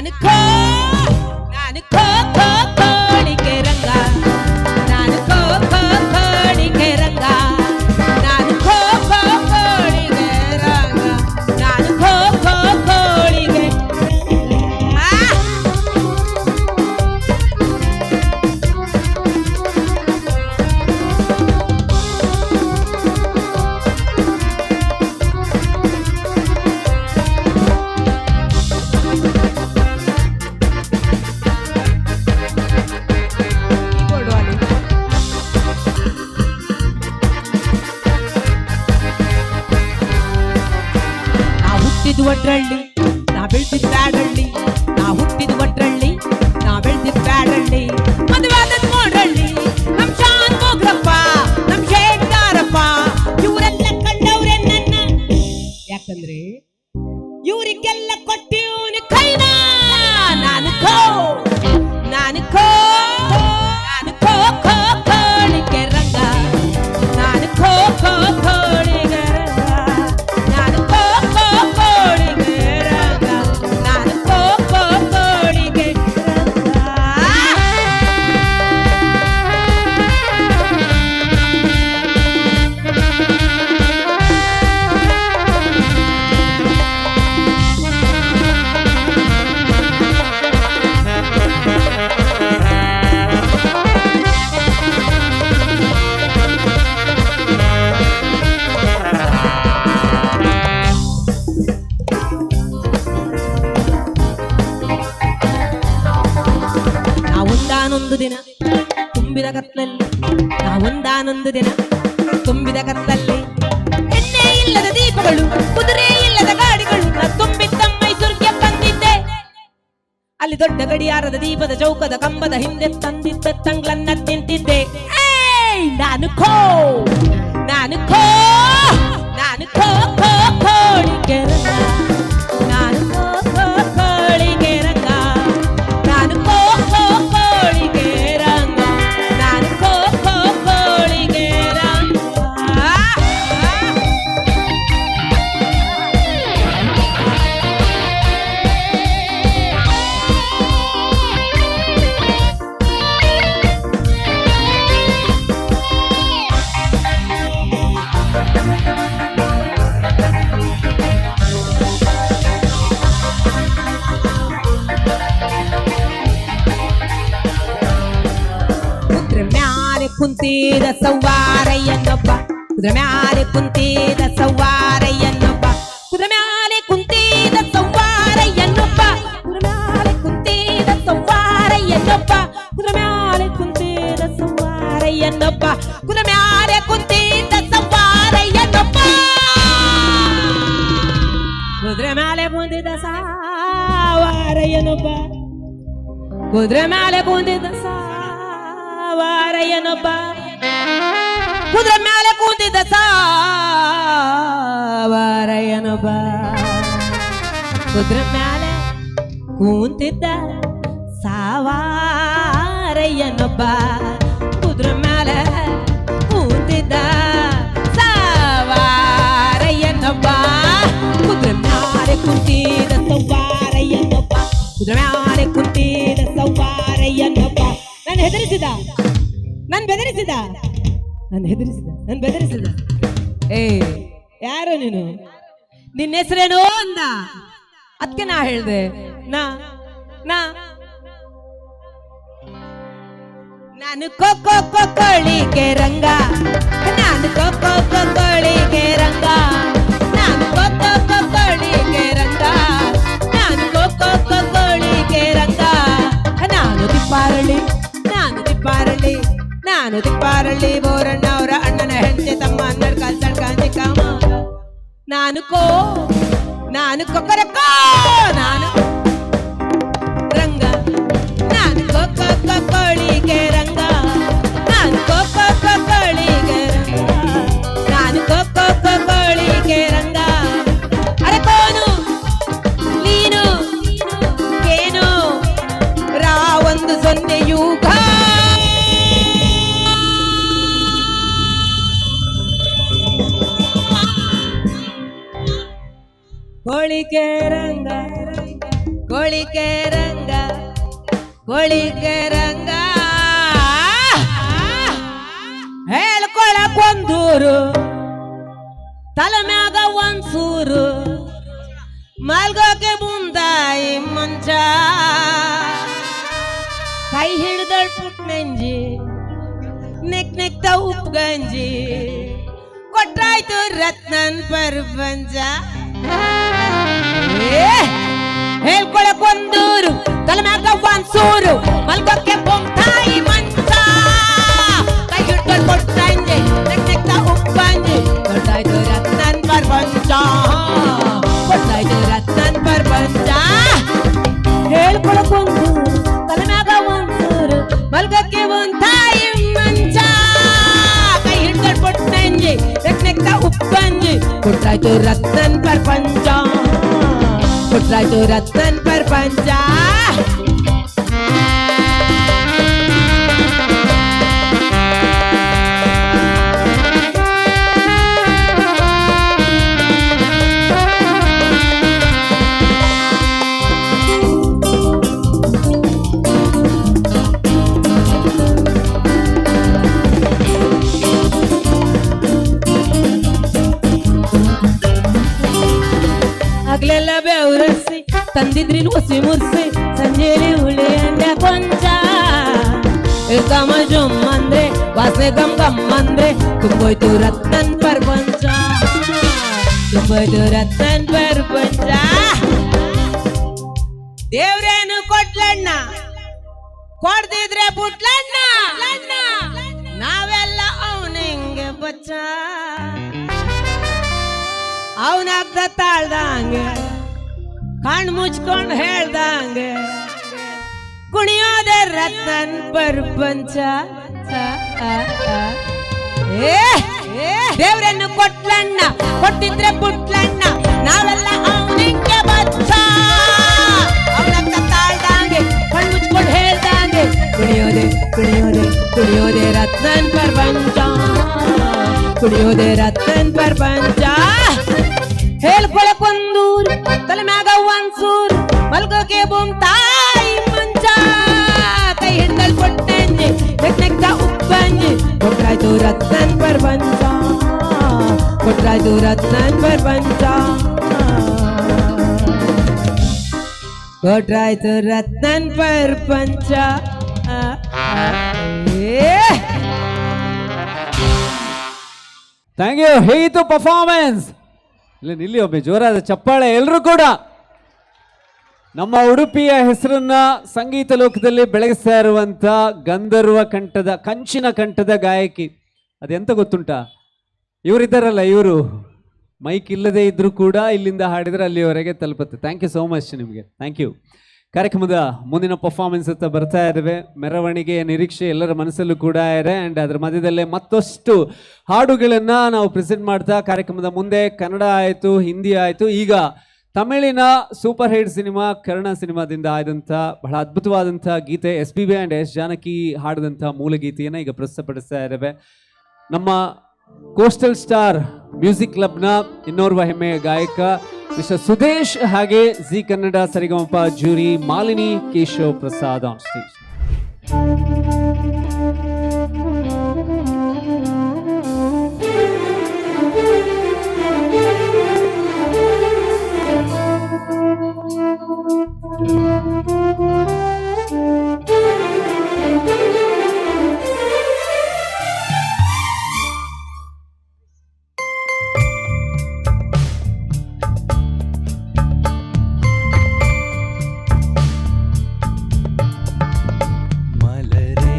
ನಾನು ಕೋಳಿಗೆ ರಂಗ ನಾನು ಕೋಳಿಗೆ ರಂಗ ನಾನು ಕೋಳಿಗೆ ರಂಗ ನಾನು ಕೋಳಿಗೆ ಒಡ್ರಳ್ಳಿ ನಾ ಬೆಳ್ದಿದ್ ಬ್ಯಾಡಳ್ಳಿ ನಾ ಹುಟ್ಟಿದ ಒಡ್ರಳ್ಳಿ ನಾ ಬೆಳ್ದಿದ್ ಬ್ಯಾಡಳ್ಳಿ ಮದುವಾದದ್ ನೋಡ್ರಳ್ಳಿ ನಮ್ ಶಾನ್ ಹೋಗ್ರಪ್ಪ ನಮ್ ಶೇಖಾರಪ್ಪ ಇವರೆಲ್ಲ ಕಂಡವ್ರೆ ನನ್ನ ಯಾಕಂದ್ರೆ ಇವರಿಗೆಲ್ಲ ಕೊಟ್ಟಿವ್ನಿ ಕೈನ ನಾನು ಕೋಳಿಗೆ ರಂಗ ನಾನು ಕೋಳಿಗೆ ರಂಗ ನಾನು ಕೋಳಿಗೆ ರಂಗ ನಾನು ಕೋಳಿಗೆ ರಂಗ ನಾವೊಂದಾನೊಂದು ದಿನ ತುಂಬಿದ ಕತ್ತಲಲ್ಲಿ ನಾವೊಂದಾನೊಂದು ದಿನ ತುಂಬಿದ ಕತ್ತಲಲ್ಲಿ ಎಣ್ಣೆ ಇಲ್ಲದ ದೀಪಗಳು ಕುದುರೆ ಇಲ್ಲದ ಗಾಡಿಗಳು ನಾ ತುಂಬಿದ್ದ ಮೈಸೂರಿಗೆ ಬಂದಿದ್ದೆ ಅಲ್ಲಿ ದೊಡ್ಡ ಗಡಿಯಾರದ ದೀಪದ ಚೌಕದ ಕಂಬದ ಹಿಂದೆ ತಂದಿದ್ದ ತಂಗ್ಳನ್ನ ತಿಂತಿದ್ದೆ ನಾನು ಕೋಳಿಗೆ ರಂಗ ನಾನು ಕೋಳಿಗೆ ರಂಗ ನಾನು ಕೋಳಿಗೆ ರಂಗ ನಾನು ಕೋಳಿಗೆ ರಂಗ ಕುಂತಿದ ಸವ್ವಾರಯ್ಯನೊಬ್ಬ ಕುದುರೆ ಮ್ಯಾಲೆ ಕುಂತಿದ ಸವ್ವಾರಯ್ಯನೊಬ್ಬ ಕುದುರೆ ಮ್ಯಾಲೆ ಕುಂತಿದ ಸವ್ವಾರಯ್ಯನೊಬ್ಬ ಕುದುರೆ ಮ್ಯಾಲೆ ಕುಂತಿದ ಸವ್ವಾರಯ್ಯನೊಬ್ಬ ಕುದುರೆ ಮ್ಯಾಲೆ ಕುಂತಿದ ಸವ್ವಾರಯ್ಯನೊಬ್ಬ ಕುದುರೆ ಮ್ಯಾಲೆ ಕುಂತಿದ ಸವ್ವಾರಯ್ಯನೊಬ್ಬ ಕುದುರೆ ಮ್ಯಾಲೆ ಕುಂತಿದ ಸವಾರಯ್ಯನೊಬ್ಬ ಕುದುರೆ ಮ್ಯಾಲೆ ಕುಂತಿದ ಸವಾರಯ್ಯನೊಬ್ಬ ಕುದುರೆ ಮ್ಯಾಲೆ ಕೂತಿದ್ದ ಸವಾರಯ್ಯನೊಬ್ಬ ಕುದುರೆ ಮ್ಯಾಲೆ ಕೂತಿದ್ದ ಸವಾರಯ್ಯನೊಬ್ಬ ಕುದುರೆ ಮ್ಯಾಲೆ ಕೂತಿದ್ದ ಸವಾರಯ್ಯನೊಬ್ಬ ಕುದುರೆ ಮ್ಯಾಲೆ ಕುಂತಿದ್ದ ಸವಾರಯ್ಯನೊಬ್ಬ ಕುದುರೆ ಮ್ಯಾಲೆ ಕುಂತಿದ್ದ ಸವಾರಯ್ಯನೊಬ್ಬ ನಾನು ಹೆದರಿಸಿದ ನನ್ ಬೆದರಿಸಿದ ಏ ಯಾರು ನೀನು ನಿನ್ನ ಹೆಸರೇನೋ ಅಂದ ಅದಕ್ಕೆ ನಾ ಹೇಳ್ದೆ ನಾನು ಕೋಳಿಗೆ ರಂಗ ನಾನು ಕೋಳಿಗೆ ರಂಗ ನಾನು ಕೋಳಿಗೆ ರಂಗ ನಾನು ಕೋಳಿಗೆ ರಂಗ ನಾನು ತಿಪ್ಪಾರಳ್ಳಿ ಬೋರಣ್ಣ ಅವರ ಅಣ್ಣನ ಹೆಂಡತಿ ತಮ್ಮ ಹನ್ನೆರಡು ಕಾಲ್ ಸಣ್ಣ ಕಾಮ ನಾನು ಕೊಕ್ಕರಕ್ಕ ನಾನು ರಂಗ ನಾನು ಕೋಳಿಗೆ ರಂಗ ನಾನು ಕೋಳಿಗೆ ರಂಗ ನಾನು ಕೋಳಿಗೆ ರಂಗ ಅರೆ ಕೋನು ನೀನು ಏನು ರಾ ಒಂದು ಸೊನ್ನೆ ಯುಗ ಕೋಳಿಗೆ ರಂಗ ಕೊಳಿಗೆರಂಗ ಹೇಳ್ಕೊಳಕ್ ಒಂದೂರು ತಲೆ ಮ್ಯಾಗ ಒಂದ್ಸೂರು ಮಲ್ಗೋಕೆ ಮುಂದಾಯಿ ಮಂಚ ಕೈ ಹಿಡ್ದಳ್ ಪುಟ್ನಂಜಿ ನೆಕ್ತ ಉಪ್ಪು ಗಂಜಿ ಕೊಟ್ರಾಯ್ತು ರತ್ನನ್ ಪ್ರಪಂಚ ಹೇಳ್ಕೊಳಕ್ ಒಂದೂರು ತಲೆ ಮ್ಯಾಗ ಒಂದ್ಸೂರು ಮಲ್ಗೋಕೆ ಮುಂದಾಯಿ ಮಂಚ ಕೈ ಹಿಡ್ದಳ್ ಪುಟ್ನಂಜಿ ನೆಕ್ತ ಉಪ್ಪು ಗಂಜಿ ಕೊಟ್ರಾಯ್ತು ರತ್ನನ್ ಪ್ರಪಂಚ ಕೊಟ್ರಾಯ್ತು ರತ್ನನ್ ಪ್ರಪಂಚ ಹೇಳ್ಕೊಳಕ್ ಒಂದೂರು ತಲೆ ಮ್ಯಾಗ ಒಂದ್ಸೂರು ಮಲ್ಗೋಕೆ ಮುಂದಾಯಿ ಮಂಚ ಕೈ ಹಿಡ್ದಳ್ ಪುಟ್ನಂಜಿ ನೆಕ್ತ ಉಪ್ಪು ಗಂಜಿ ಕೊಟ್ರಾಯ್ತು ರತ್ನನ್ ಪ್ರಪಂಚ ಕೊಟ್ರಾಯ್ತು ರತ್ನನ್ ಪ್ರಪಂಚ ಹಗಲೆಲ್ಲ ಬೆವರಸಿ ತಂದಿದ್ರಿಲ್ ಹುಸಿ ಮುರ್ಸಿ ಸಂಜೆಲಿ ಹುಳಿ ಅಂಡ ಕೊಂಚ ಕಮ ಜುಮ್ ಅಂದ್ರೆ ವಾಸನೆ ಗಮ್ ಗಮ್ ಅಂದ್ರೆ ತುಂಬೋಯ್ತು ರತ್ನನ್ ಪ್ರಪಂಚ ತುಂಬೋಯ್ತು ರತ್ನನ್ ಪ್ರಪಂಚ ದೇವ್ರೇನು ಕೊಟ್ಲಣ್ಣ ಕೊಡ್ದಿದ್ರೆ ಬುಟ್ಲಣ್ಣ ನಾವೆಲ್ಲ ಅವನಿಂಗೆ ಬಚ್ಚ ಅವನಾಗ್ದ ತಾಳ್ದಂಗೆ ಕಣ್ ಮುಚ್ಕೊಂಡ್ ಹೇಳ್ದಂಗೆ ಕುಣಿಯೋದೆ ರತ್ನನ್ ಪ್ರಪಂಚ ದೇವ್ರನ್ನು ಕೊಟ್ಲಣ್ಣ ಕೊಟ್ಟಿದ್ರೆ ಪುಟ್ಲಣ್ಣ ನಾವೆಲ್ಲ ಅವನಿಂಗೆ ಬಚ್ಚ ಅವನಾಗ್ದ ತಾಳ್ದಂಗೆ ಕಣ್ ಮುಚ್ಕೊಂಡ್ ಹೇಳ್ದಂಗೆ ಕುಣಿಯೋದೆ ಕುಣಿಯೋದೆ ಕುಣಿಯೋದೆ ರತ್ನನ್ ಪ್ರಪಂಚ ಕುಣಿಯೋದೆ ರತ್ನನ್ ಪ್ರಪಂಚ ಹೇಳ್ಕೊಳಕ್ ಒಂದೂರು ತಲೆ ಮ್ಯಾಗ ಒಂದ್ಸೂರು ಮಲ್ಗೋಕೆ ತಾಯಿ ಮಂಚ ಕೈ ಹಿಡ್ದಳ್ ಪುಟ್ನಂಜಿ ನೆಕ್ತ ಉಪ್ಪು ಗಂಜಿ ಕೊಟ್ರಾಯ್ತು ರತ್ನನ್ ಪ್ರಪಂಚ ಕೊಟ್ರಾಯ್ತು ರತ್ನನ್ ಪ್ರಪಂಚ ಕೊಟ್ರಾಯ್ತು ರತ್ನನ್ ಪ್ರಪಂಚ ಥ್ಯಾಂಕ್ ಯು. ಹೇಗಿತ್ತು ಪರ್ಫಾರ್ಮೆನ್ಸ್? ಇಲ್ಲಿ ಒಮ್ಮೆ ಜೋರಾದ ಚಪ್ಪಾಳೆ ಎಲ್ಲರೂ ಕೂಡ. ನಮ್ಮ ಉಡುಪಿಯ ಹೆಸರನ್ನ ಸಂಗೀತ ಲೋಕದಲ್ಲಿ ಬೆಳಗಿಸ್ತಾ ಇರುವಂತ ಗಂಧರ್ವ ಕಂಠದ ಕಂಚಿನ ಕಂಠದ ಗಾಯಕಿ ಅದೆಂತ ಗೊತ್ತುಂಟಾ? ಇವರಿದ್ದಾರಲ್ಲ, ಇವರು ಮೈಕ್ ಇಲ್ಲದೆ ಇದ್ರೂ ಕೂಡ ಇಲ್ಲಿಂದ ಹಾಡಿದ್ರೆ ಅಲ್ಲಿವರೆಗೆ ತಲುಪುತ್ತೆ. ಥ್ಯಾಂಕ್ ಯು ಸೋ ಮಚ್ ನಿಮಗೆ. Thank you. ಕಾರ್ಯಕ್ರಮದ ಮುಂದಿನ ಪರ್ಫಾರ್ಮೆನ್ಸ್ ಅಂತ ಬರ್ತಾ ಇದ್ದೇವೆ. ಮೆರವಣಿಗೆಯ ನಿರೀಕ್ಷೆ ಎಲ್ಲರ ಮನಸ್ಸಲ್ಲೂ ಕೂಡ ಇದೆ. ಆ್ಯಂಡ್ ಅದರ ಮಧ್ಯದಲ್ಲೇ ಮತ್ತಷ್ಟು ಹಾಡುಗಳನ್ನು ನಾವು ಪ್ರೆಸೆಂಟ್ ಮಾಡ್ತಾ ಕಾರ್ಯಕ್ರಮದ ಮುಂದೆ ಕನ್ನಡ ಆಯಿತು, ಹಿಂದಿ ಆಯಿತು, ಈಗ ತಮಿಳಿನ ಸೂಪರ್ ಹಿಟ್ ಸಿನಿಮಾ ಕರ್ಣ ಸಿನಿಮಾದಿಂದ ಆದಂಥ ಬಹಳ ಅದ್ಭುತವಾದಂಥ ಗೀತೆ SPB ಆ್ಯಂಡ್ S ಜಾನಕಿ ಹಾಡಿದಂಥ ಮೂಲ ಗೀತೆಯನ್ನು ಈಗ ಪ್ರಸ್ತುತಪಡಿಸ್ತಾ ಇದ್ದೇವೆ. ನಮ್ಮ ಕೋಸ್ಟಲ್ ಸ್ಟಾರ್ ಮ್ಯೂಸಿಕ್ ಕ್ಲಬ್ನ ಇನ್ನೋರ್ವ ಹೆಮ್ಮೆಯ ಗಾಯಕ ಮಿಸ್ಟರ್ ಸುದೇಶ್ ಹಾಗೆ Zee Kannada Sarigamapa jury Malini Keshav Prasad on stage. ಮಲರೇ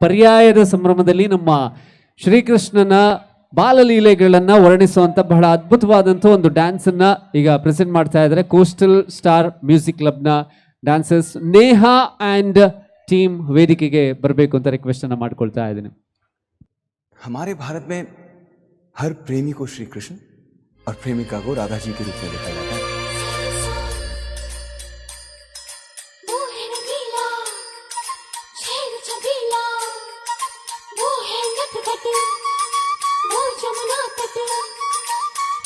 ಪರ್ಯಾಯದ ಸಂಭ್ರಮದಲ್ಲಿ ನಮ್ಮ ಶ್ರೀಕೃಷ್ಣನ ಬಾಲಲೀಲೆಗಳನ್ನ ವರ್ಣಿಸುವಂತ ಬಹಳ ಅದ್ಭುತವಾದಂಥ ಒಂದು ಡ್ಯಾನ್ಸ್ ಅನ್ನ ಈಗ ಪ್ರೆಸೆಂಟ್ ಮಾಡ್ತಾ ಇದ್ದಾರೆ ಕೋಸ್ಟಲ್ ಸ್ಟಾರ್ ಮ್ಯೂಸಿಕ್ ಕ್ಲಬ್ನ ಡ್ಯಾನ್ಸರ್ಸ್ ನೇಹಾ ಆ್ಯಂಡ್ ಟೀಮ್ ವೇದಿಕೆಗೆ ಬರಬೇಕು ಅಂತ ರಿಕ್ವೆಸ್ಟ್ ಅನ್ನ ಮಾಡ್ಕೊಳ್ತಾ ಇದ್ದೀನಿ. हमारे भारत में हर प्रेमी को श्री कृष्ण और प्रेमिका को राधा जी के रूप में देखा जाता है. वो है रंगीला, छेड़ छबीला, वो है नटखट, वो जमुना तट,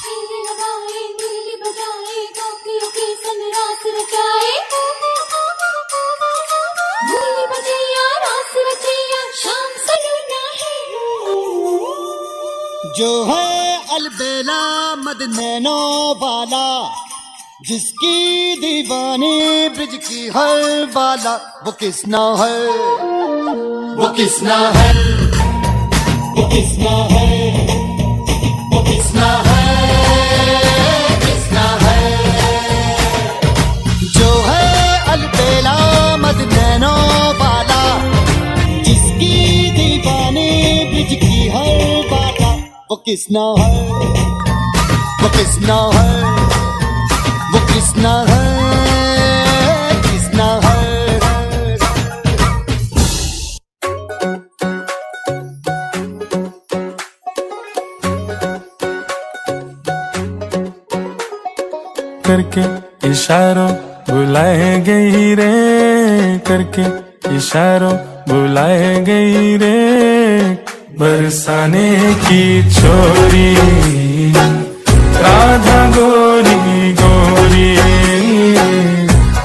तेरे लगाए नीली बजाए गोपियों के संग रास रचाए, नीली बजैया रास रचैया शाम सलूना है. जो है अलबेला मद नैनो वाला, जिसकी दीवानी ब्रिज की हर वाला, वो किसना है, वो किसना है, वो किसना है, वो किसना है, किसना है. जो है अलबेला मद नैनो वाला, जिसकी दीवानी ब्रिज की हर वाला, वो किसना है, वो किसना है, वो किसना है, किसना है. करके इशारों बुलाए गई रे, करके इशारों बुलाए गई रे, बरसाने की छोरी राधा गोरी गोरी,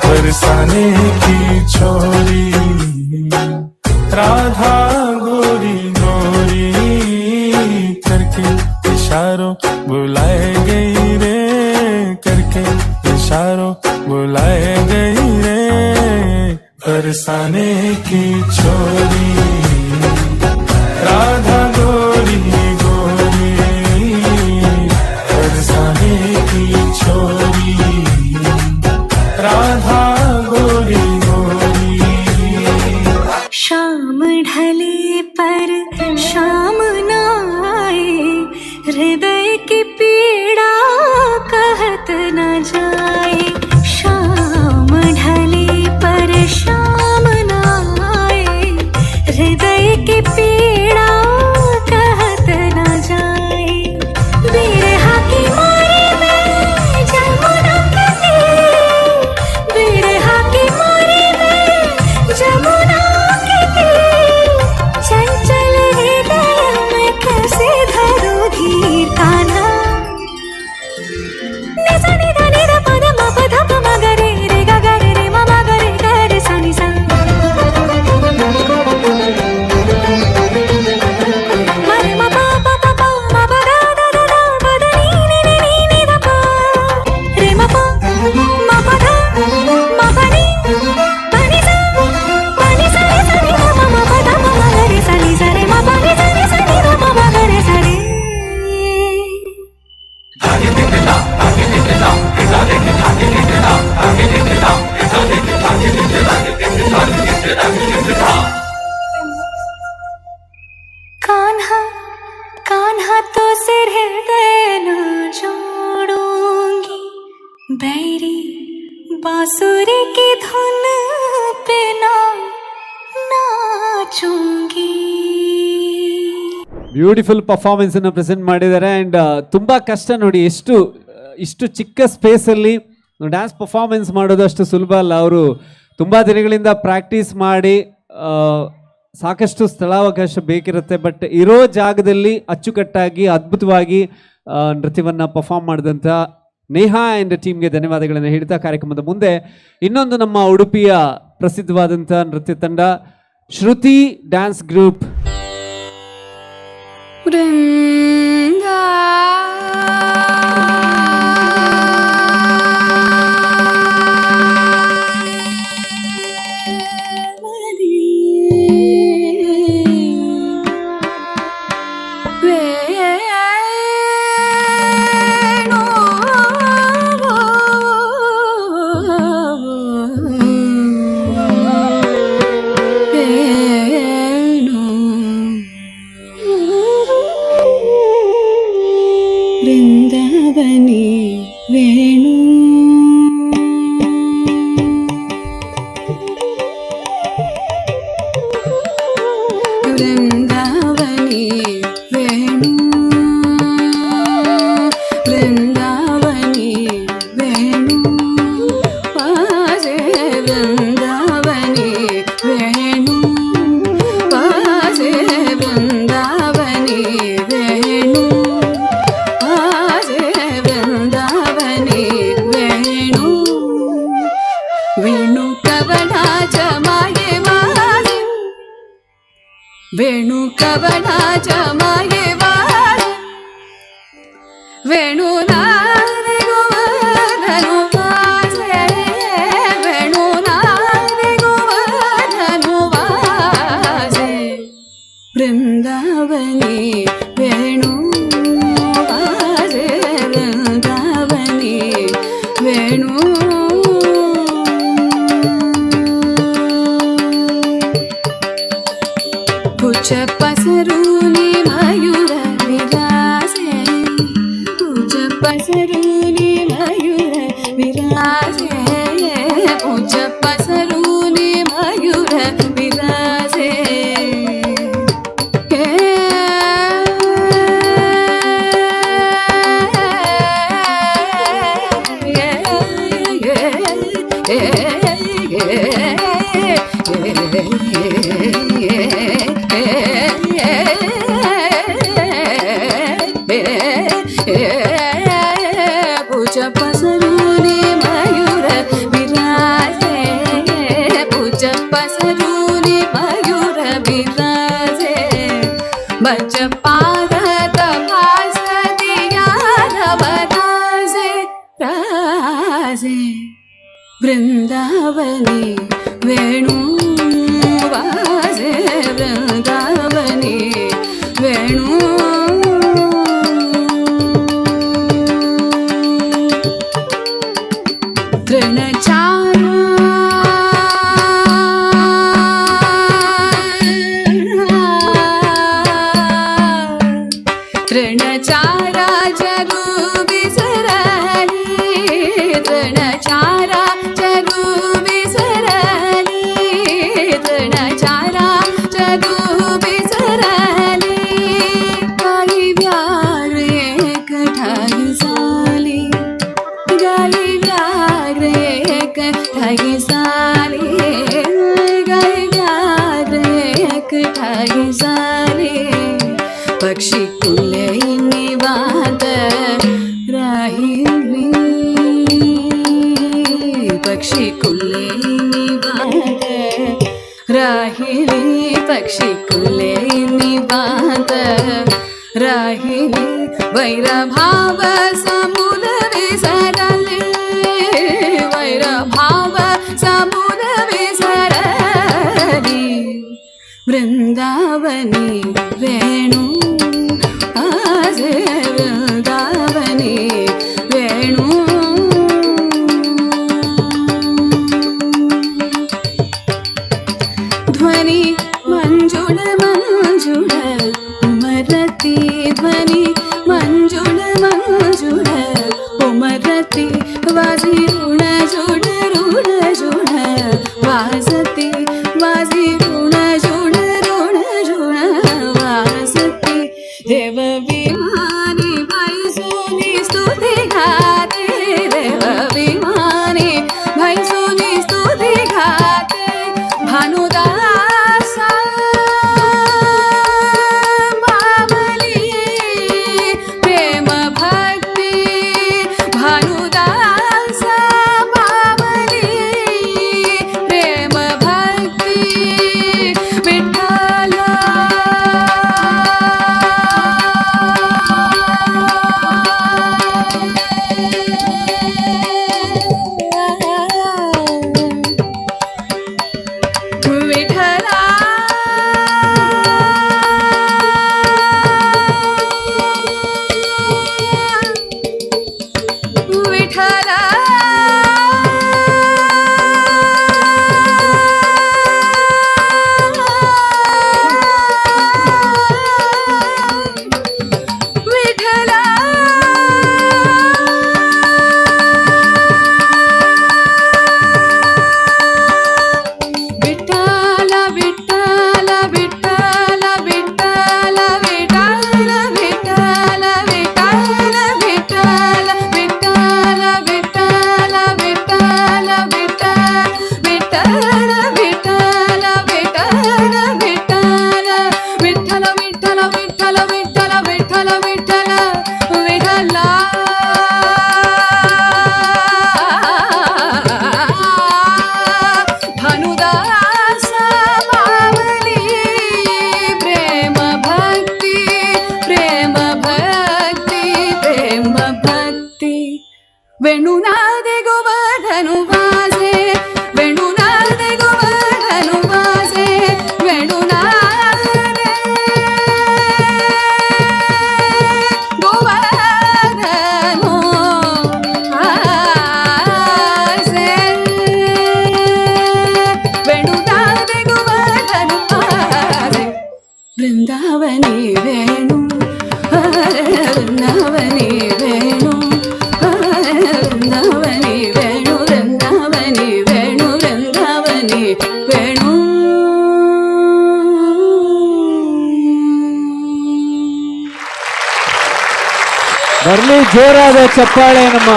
बरसाने की छोरी राधा गोरी गोरी, करके इशारों बुलाए गई रे, करके इशारों बुलाए गई रे, बरसाने की छोरी राधा गोरी गोरी, बरसाने की छोरी राधा गोरी गोरी. शाम ढले पर शाम न आए, हृदय की पीड़ा कहत न जाए. शाम ढले पर शाम न आए, हृदय की पीड़ा कहत न जाए. बिरहा की मारी में जमुना के तीर, बिरहा की मारी में जमुना के तीर, चंचल हृदय में कैसे धरो धीर. कान्हा निसा निधा निधा पद म पध प म ग रे रे ग ग रे रे म म ग रे ग रे सा नि सा. मरे म प प प प म प द द द द प द नी नि नि नि नि ध प रे म प म प ध म प नि प नि सा रे सा नि ध प म प ध प म ग रे सा नि सा रे म प नि सा रे सा नि ध प म ग रे सा रे. कान्हा कान्हा तो सिर हृदय न जोड़ूंगी, बैरी बांसुरी की धुन पे ना नाचूंगी. ಬ್ಯೂಟಿಫುಲ್ ಪರ್ಫಾರ್ಮೆನ್ಸ್ ಅನ್ನು ಪ್ರೆಸೆಂಟ್ ಮಾಡಿದ್ದಾರೆ ಆ್ಯಂಡ್ ತುಂಬಾ ಕಷ್ಟ ನೋಡಿ, ಇಷ್ಟು ಚಿಕ್ಕ ಸ್ಪೇಸಲ್ಲಿ ಡ್ಯಾನ್ಸ್ ಪರ್ಫಾರ್ಮೆನ್ಸ್ ಮಾಡೋದು ಅಷ್ಟು ಸುಲಭ ಅಲ್ಲ. ಅವರು ತುಂಬ ದಿನಗಳಿಂದ ಪ್ರಾಕ್ಟೀಸ್ ಮಾಡಿ ಸಾಕಷ್ಟು ಸ್ಥಳಾವಕಾಶ ಬೇಕಿರುತ್ತೆ, ಬಟ್ ಇರೋ ಜಾಗದಲ್ಲಿ ಅಚ್ಚುಕಟ್ಟಾಗಿ ಅದ್ಭುತವಾಗಿ ನೃತ್ಯವನ್ನು ಪರ್ಫಾರ್ಮ್ ಮಾಡಿದಂಥ ನೇಹಾ ಆ್ಯಂಡ್ ಟೀಮ್ಗೆ ಧನ್ಯವಾದಗಳನ್ನು ಹೇಳ್ತಾ ಕಾರ್ಯಕ್ರಮದ ಮುಂದೆ ಇನ್ನೊಂದು ನಮ್ಮ ಉಡುಪಿಯ ಪ್ರಸಿದ್ಧವಾದಂಥ ನೃತ್ಯ ತಂಡ ಶ್ರುತಿ ಡ್ಯಾನ್ಸ್ ಗ್ರೂಪ್. ವೇಣು वृन्दावनी वेणु वृन्दावनी वेणु वाजे वृन्दावनी वेणु वाजे वृन्दावनी वेणु वाजे वृन्दावनी वेणु वेणु कवनाच माये वाजे वेणु कवनाच माये वाजे वेणु नारे गोवर्धनु वाजे वेणु नारे गोवर्धनु वाजे वृन्दावनी वेणु वाजे वृन्दावनी वेणु कुछ पसरूनि मयूर विराजे कुछ पसरूनि मयूर विराजे कुछ पसरूनि मयूर विराजे पूज पसरूनि मयूर विराजे पूज पसरूनि मयूर विराजे बज पारत भास दिया राजे राजे वृन्दावनी वेणु वाजे वृन्दावनी वेणु तृणचारा जरु विसरली तृणचारा जरु विसरली तृणचारा जरु विसरली गाई व्याघ्र एक ठाई साली गाई व्याघ्र एक ठाई साली गाई व्याघ्र एक ठाई साली पक्षी कुले निवात राहिली पक्षी कुले निवात राहिली पक्षी कुले निवात राहिली वैरभाव समूल विसरली वैरभाव समूल विसरली वृन्दावनी वेणु आजे वृन्दावनी वेणु ध्वनि मंजुळ मंजुळ उमरती ध्वनि मंजुळ मंजुळ उमरती वाजी ऋण जुळ ऋण जुळ वाजती वाजी ऋण जुळ ऋण जुळ वाजती देव विमानी बाई सोनी स्तुती गाते ವೃಂದಾವನಿ ವೇಣು ವೃಂದಾವನಿ ವೇಣು ವೃಂದಾವನಿ ವೇಣು ವೃಂದಾವನಿ ವೇಣು ವೃಂದಾವನಿ ವೇಣು. ಬರ್ಲಿ ಜೋರಾದ ಚಪ್ಪಾಳೆ ನಮ್ಮ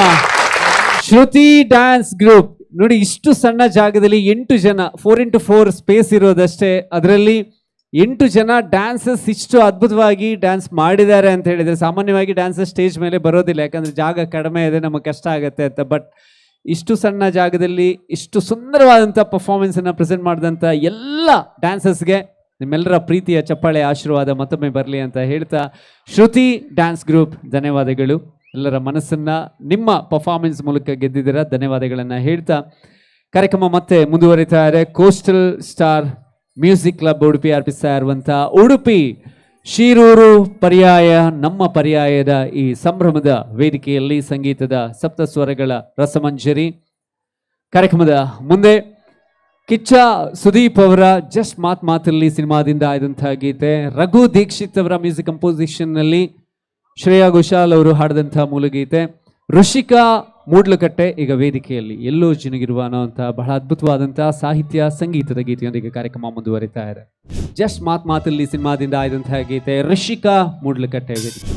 ಶ್ರುತಿ ಡ್ಯಾನ್ಸ್ ಗ್ರೂಪ್. ನೋಡಿ, ಇಷ್ಟು ಸಣ್ಣ ಜಾಗದಲ್ಲಿ 8 ಜನ, 4x4 ಸ್ಪೇಸ್ ಇರೋದಷ್ಟೇ, ಅದರಲ್ಲಿ 8 ಜನ ಡ್ಯಾನ್ಸಸ್ ಇಷ್ಟು ಅದ್ಭುತವಾಗಿ ಡ್ಯಾನ್ಸ್ ಮಾಡಿದ್ದಾರೆ ಅಂತ ಹೇಳಿದರೆ, ಸಾಮಾನ್ಯವಾಗಿ ಡ್ಯಾನ್ಸಸ್ ಸ್ಟೇಜ್ ಮೇಲೆ ಬರೋದಿಲ್ಲ, ಯಾಕಂದರೆ ಜಾಗ ಕಡಿಮೆ ಇದೆ, ನಮಗೆ ಕಷ್ಟ ಆಗುತ್ತೆ ಅಂತ. ಬಟ್ ಇಷ್ಟು ಸಣ್ಣ ಜಾಗದಲ್ಲಿ ಇಷ್ಟು ಸುಂದರವಾದಂಥ ಪರ್ಫಾರ್ಮೆನ್ಸನ್ನು ಪ್ರೆಸೆಂಟ್ ಮಾಡಿದಂಥ ಎಲ್ಲ ಡ್ಯಾನ್ಸಸ್ಗೆ ನಿಮ್ಮೆಲ್ಲರ ಪ್ರೀತಿಯ ಚಪ್ಪಾಳೆ ಆಶೀರ್ವಾದ ಮತ್ತೊಮ್ಮೆ ಬರಲಿ ಅಂತ ಹೇಳ್ತಾ, ಶ್ರುತಿ ಡ್ಯಾನ್ಸ್ ಗ್ರೂಪ್ ಧನ್ಯವಾದಗಳು. ಎಲ್ಲರ ಮನಸ್ಸನ್ನು ನಿಮ್ಮ ಪರ್ಫಾರ್ಮೆನ್ಸ್ ಮೂಲಕ ಗೆದ್ದಿದ್ದೀರಾ, ಧನ್ಯವಾದಗಳನ್ನು ಹೇಳ್ತಾ ಕಾರ್ಯಕ್ರಮ ಮತ್ತೆ ಮುಂದುವರಿತಾ ಇದೆ. Coastal star music club Udupi ಅರ್ಪಿಸ್ತಾ ಇರುವಂಥ ಉಡುಪಿ ಶಿರೂರು ಪರ್ಯಾಯ ನಮ್ಮ ಪರ್ಯಾಯದ ಈ ಸಂಭ್ರಮದ ವೇದಿಕೆಯಲ್ಲಿ ಸಂಗೀತದ ಸಪ್ತಸ್ವರಗಳ ರಸಮಂಜರಿ ಕಾರ್ಯಕ್ರಮದ ಮುಂದೆ ಕಿಚ್ಚ ಸುದೀಪ್ ಅವರ ಜಸ್ಟ್ ಮಾತಲ್ಲಿ ಸಿನಿಮಾದಿಂದ ಆಯ್ದಂತಹ ಗೀತೆ, ರಘು ದೀಕ್ಷಿತ್ ಅವರ ಮ್ಯೂಸಿಕ್ ಕಂಪೋಸಿಷನ್ನಲ್ಲಿ ಶ್ರೇಯಾ ಘೋಷಾಲ್ ಅವರು ಹಾಡಿದಂತಹ ಮೂಲಗೀತೆ, ಋಷಿಕಾ ಮೂಡ್ಲಕಟ್ಟೆ ಈಗ ವೇದಿಕೆಯಲ್ಲಿ ಎಲ್ಲೋ ಜಿನುಗಿರುವ ಅನ್ನೋಂತಹ ಬಹಳ ಅದ್ಭುತವಾದಂತಹ ಸಾಹಿತ್ಯ ಸಂಗೀತದ ಗೀತೆಯೊಂದಿಗೆ ಕಾರ್ಯಕ್ರಮ ಮುಂದುವರಿತಾ ಇದೆ. ಜಸ್ಟ್ ಮಾತಲ್ಲಿ ಸಿನಿಮಾದಿಂದ ಆಯ್ದಂತಹ ಗೀತೆ, ಋಷಿಕಾ ಮೂಡ್ಲಕಟ್ಟೆ ವೇದಿಕೆ.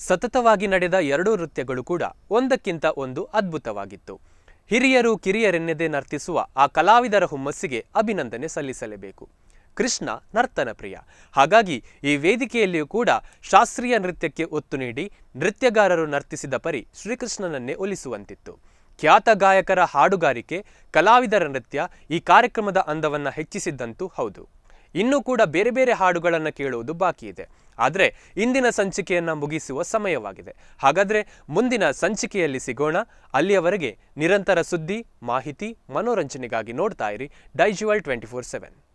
ಸತತವಾಗಿ ನಡೆದ ಎರಡೂ ನೃತ್ಯಗಳು ಕೂಡ ಒಂದಕ್ಕಿಂತ ಒಂದು ಅದ್ಭುತವಾಗಿತ್ತು. ಹಿರಿಯರು ಕಿರಿಯರೆನ್ನೆದೆ ನರ್ತಿಸುವ ಆ ಕಲಾವಿದರ ಹುಮ್ಮಸ್ಸಿಗೆ ಅಭಿನಂದನೆ ಸಲ್ಲಿಸಲೇಬೇಕು. ಕೃಷ್ಣ ನರ್ತನ ಪ್ರಿಯ. ಹಾಗಾಗಿ ಈ ವೇದಿಕೆಯಲ್ಲಿಯೂ ಕೂಡ ಶಾಸ್ತ್ರೀಯ ನೃತ್ಯಕ್ಕೆ ಒತ್ತು ನೀಡಿ ನೃತ್ಯಗಾರರು ನರ್ತಿಸಿದ ಪರಿ ಶ್ರೀಕೃಷ್ಣನನ್ನೇ ಒಲಿಸುವಂತಿತ್ತು. ಖ್ಯಾತ ಗಾಯಕರ ಹಾಡುಗಾರಿಕೆ, ಕಲಾವಿದರ ನೃತ್ಯ ಈ ಕಾರ್ಯಕ್ರಮದ ಅಂದವನ್ನು ಹೆಚ್ಚಿಸಿದ್ದಂತೂ ಹೌದು. ಇನ್ನೂ ಕೂಡ ಬೇರೆ ಬೇರೆ ಹಾಡುಗಳನ್ನು ಕೇಳುವುದು ಬಾಕಿ ಇದೆ. ಆದರೆ ಇಂದಿನ ಸಂಚಿಕೆಯನ್ನು ಮುಗಿಸುವ ಸಮಯವಾಗಿದೆ. ಹಾಗಾದರೆ ಮುಂದಿನ ಸಂಚಿಕೆಯಲ್ಲಿ ಸಿಗೋಣ. ಅಲ್ಲಿಯವರೆಗೆ ನಿರಂತರ ಸುದ್ದಿ, ಮಾಹಿತಿ, ಮನೋರಂಜನೆಗಾಗಿ ನೋಡ್ತಾ ಇರಿ ಡೈಜುವಲ್ 24/7.